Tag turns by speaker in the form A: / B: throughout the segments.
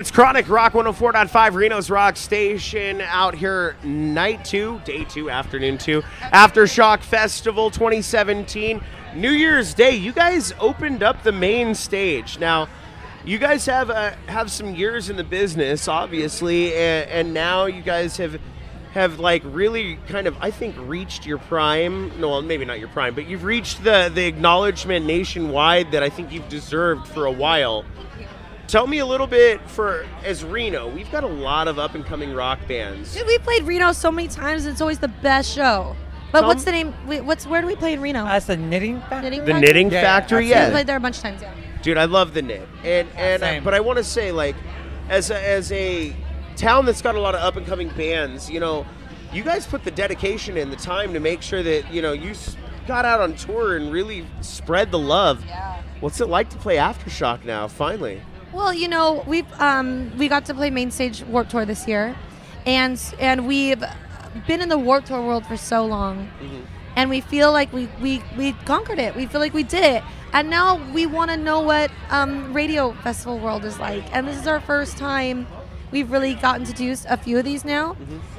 A: It's Chronic Rock 104.5, Reno's Rock Station, out here night 2, day 2, afternoon 2, Aftershock Festival 2017. New Year's Day, you guys opened up the main stage. Now, you guys have some years in the business, obviously, and now you guys have like really kind of, I think, reached your prime. No, well, maybe not your prime, but you've reached the acknowledgement nationwide that I think you've deserved for a while. Tell me a little bit, as Reno, we've got a lot of up-and-coming rock bands.
B: Dude, we played Reno so many times, it's always the best show. But what's the name? Where do we play in Reno?
C: That's the Knitting Factory.
A: The Knitting Factory, yeah.
B: We played there a bunch of times, yeah.
A: Dude, I love the Knit. But I want to say, like, as a town that's got a lot of up-and-coming bands, you know, you guys put the dedication in, the time to make sure that, you know, you got out on tour and really spread the love.
B: Yeah.
A: What's it like to play Aftershock now, finally?
B: Well, you know, we got to play main stage Warped Tour this year, and we've been in the Warped Tour world for so long, and we feel like we conquered it. We feel like we did it, and now we want to know what radio festival world is like. And this is our first time we've really gotten to do a few of these now,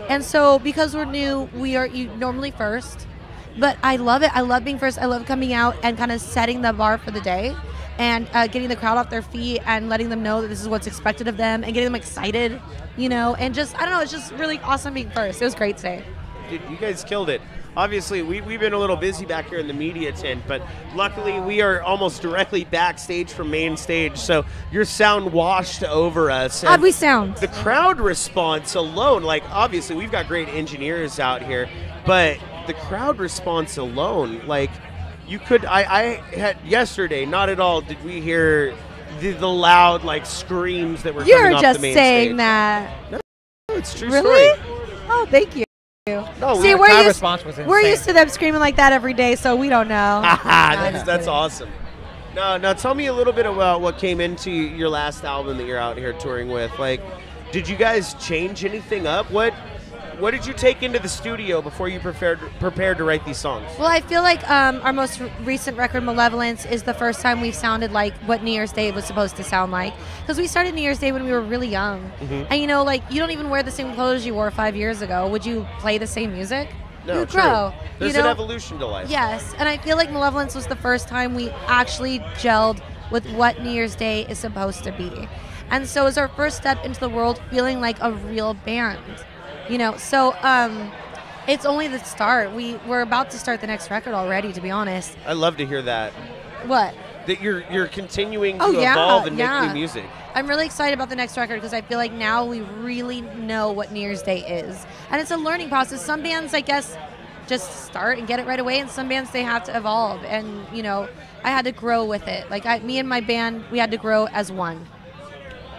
B: and so because we're new, we are normally first, but I love it. I love being first. I love coming out and kind of setting the bar for the day. And getting the crowd off their feet and letting them know that this is what's expected of them and getting them excited, you know, and just, I don't know, it's just really awesome being first. It was great today.
A: Dude, you guys killed it. Obviously, we've been a little busy back here in the media tent, but luckily we are almost directly backstage from main stage, so your sound washed over us.
B: How'd we sound?
A: The crowd response alone, like, obviously we've got great engineers out here, but the crowd response alone, like, you could, I had yesterday, not at all did we hear the loud, like, screams that were coming off the main stage.
B: You're just saying that.
A: No, it's true
B: really?
A: story.
B: Oh, thank you.
A: No,
B: see,
C: we're
B: used to them screaming like that every day, so we don't know.
A: That's awesome. Now tell me a little bit about what came into your last album that you're out here touring with. Like, did you guys change anything up? What did you take into the studio before you prepared to write these songs?
B: Well, I feel like our most recent record, Malevolence, is the first time we've sounded like what New Year's Day was supposed to sound like. Because we started New Year's Day when we were really young. And, you know, like, you don't even wear the same clothes you wore 5 years ago. Would you play the same music?
A: No,
B: you grow.
A: True. There's an evolution to life.
B: Yes, and I feel like Malevolence was the first time we actually gelled with what New Year's Day is supposed to be. And so it was our first step into the world feeling like a real band. You know, so it's only the start. We're about to start the next record already, to be honest.
A: I love to hear that.
B: What?
A: That you're continuing to evolve and make new music.
B: I'm really excited about the next record because I feel like now we really know what New Year's Day is. And it's a learning process. Some bands, I guess, just start and get it right away, and some bands, they have to evolve. And, you know, I had to grow with it. Like, me and my band, we had to grow as one.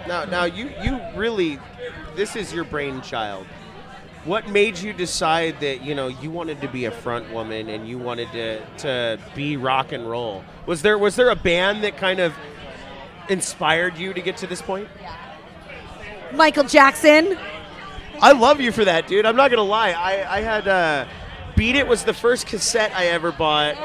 A: Now you really, this is your brainchild. What made you decide that, you know, you wanted to be a front woman and you wanted to be rock and roll? Was there a band that kind of inspired you to get to this point?
B: Michael Jackson.
A: I love you for that, dude. I'm not gonna lie. I had Beat It was the first cassette I ever bought.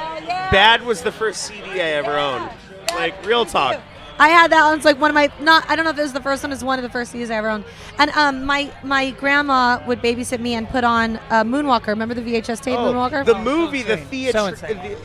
A: Bad was the first CD I ever owned. Like, real talk.
B: I had that one. It's like one of my, I don't know if it was the first one, it's one of the first CDs I ever owned. And my grandma would babysit me and put on Moonwalker. Remember the VHS tape, Moonwalker?
A: The movie, the theater,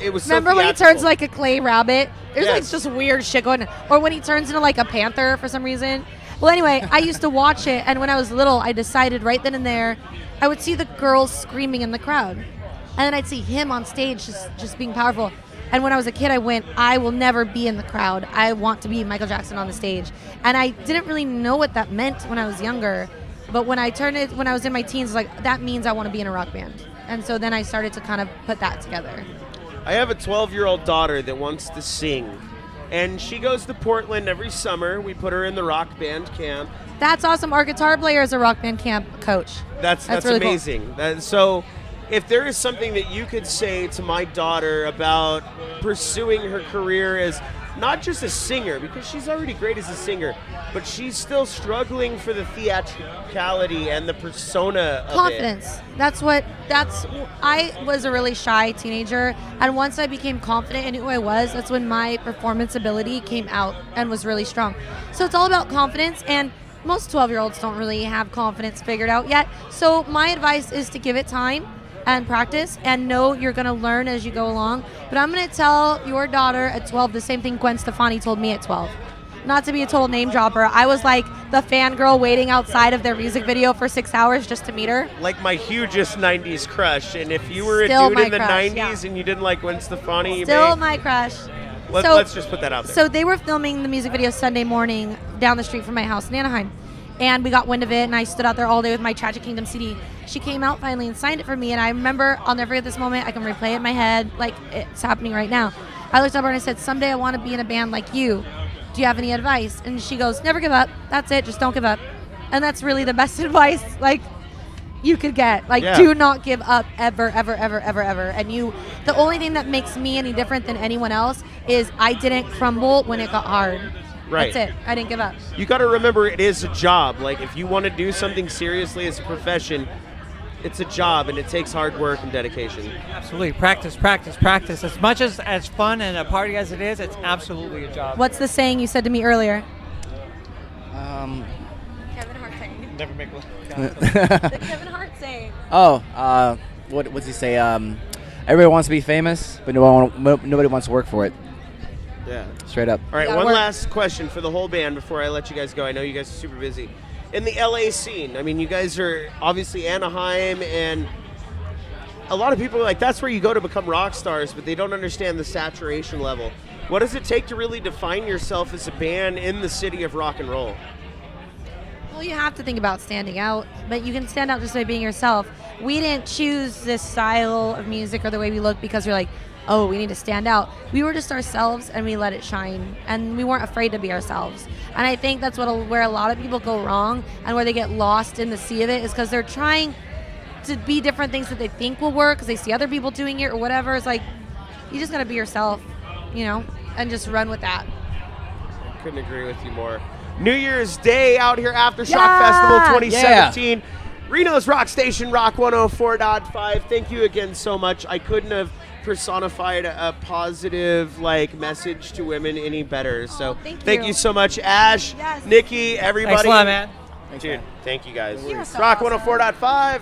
A: it was so
B: Remember when he
A: theatrical.
B: turns like a clay rabbit? There's
A: Yes.
B: like just weird shit going on. Or when he turns into like a panther for some reason. Well, anyway, I used to watch it, and when I was little, I decided right then and there, I would see the girls screaming in the crowd. And then I'd see him on stage just being powerful. And when I was a kid, I went, I will never be in the crowd. I want to be Michael Jackson on the stage. And I didn't really know what that meant when I was younger. But when I was in my teens, like, that means I want to be in a rock band. And so then I started to kind of put that together.
A: I have a 12-year-old daughter that wants to sing. And she goes to Portland every summer. We put her in the rock band camp.
B: That's awesome. Our guitar player is a rock band camp coach.
A: That's
B: really
A: amazing.
B: Cool.
A: So if there is something that you could say to my daughter about pursuing her career as not just a singer, because she's already great as a singer, but she's still struggling for the theatricality and the persona of
B: confidence. I was a really shy teenager, and once I became confident in who I was, that's when my performance ability came out and was really strong. So it's all about confidence, and most 12-year-olds don't really have confidence figured out yet. So my advice is to give it time and practice and know you're going to learn as you go along. But I'm going to tell your daughter at 12 the same thing Gwen Stefani told me at 12. Not to be a total name dropper, I was like the fangirl waiting outside of their music video for 6 hours just to meet her.
A: Like my hugest 90s crush. And if you were
B: Still
A: a dude
B: my
A: in the
B: crush,
A: 90s
B: yeah.
A: and you didn't like Gwen Stefani,
B: Still my crush.
A: Let's just put that out there.
B: So they were filming the music video Sunday morning down the street from my house in Anaheim. And we got wind of it, and I stood out there all day with my Tragic Kingdom CD. She came out finally and signed it for me, and I remember, I'll never forget this moment. I can replay it in my head like it's happening right now. I looked up at her and I said, someday I want to be in a band like you. Do you have any advice? And she goes, never give up. That's it. Just don't give up. And that's really the best advice like you could get. Like,
A: Yeah.
B: do not give up ever, ever, ever, ever, ever. And the only thing that makes me any different than anyone else is I didn't crumble when it got hard.
A: Right.
B: That's it. I didn't give up.
A: You got to remember it is a job. Like if you want to do something seriously as a profession, it's a job and it takes hard work and dedication.
C: Absolutely. Practice, practice, practice. As much as fun and a party as it is, it's absolutely a job.
B: What's the saying you said to me earlier?
D: Kevin Hart saying.
C: Never make
D: The Kevin Hart saying.
E: What's he say? Everybody wants to be famous, but nobody wants to work for it.
A: Yeah.
E: Straight up.
A: All right,
B: gotta
A: one
B: work.
A: last question for the whole band before I let you guys go. I know you guys are super busy. In the LA scene, I mean, you guys are obviously Anaheim, and a lot of people are like, that's where you go to become rock stars, but they don't understand the saturation level. What does it take to really define yourself as a band in the city of rock and roll?
B: Well, you have to think about standing out, but you can stand out just by being yourself. We didn't choose this style of music or the way we look because we're like, oh, we need to stand out. We were just ourselves and we let it shine, and we weren't afraid to be ourselves. And I think that's where a lot of people go wrong and where they get lost in the sea of it is because they're trying to be different things that they think will work because they see other people doing it or whatever. It's like, you just got to be yourself, and just run with that.
A: Couldn't agree with you more. New Year's Day out here, Aftershock
B: Yeah!
A: Festival 2017. Reno's Rock Station, Rock 104.5. Thank you again so much. I couldn't have personified a positive message to women any better. So
B: thank you.
A: you so much, Ash,
B: Yes.
A: Nikki, everybody.
C: Thanks a lot, man.
A: Dude, thank you guys.
B: You are so
A: Rock
B: awesome.
A: 104.5.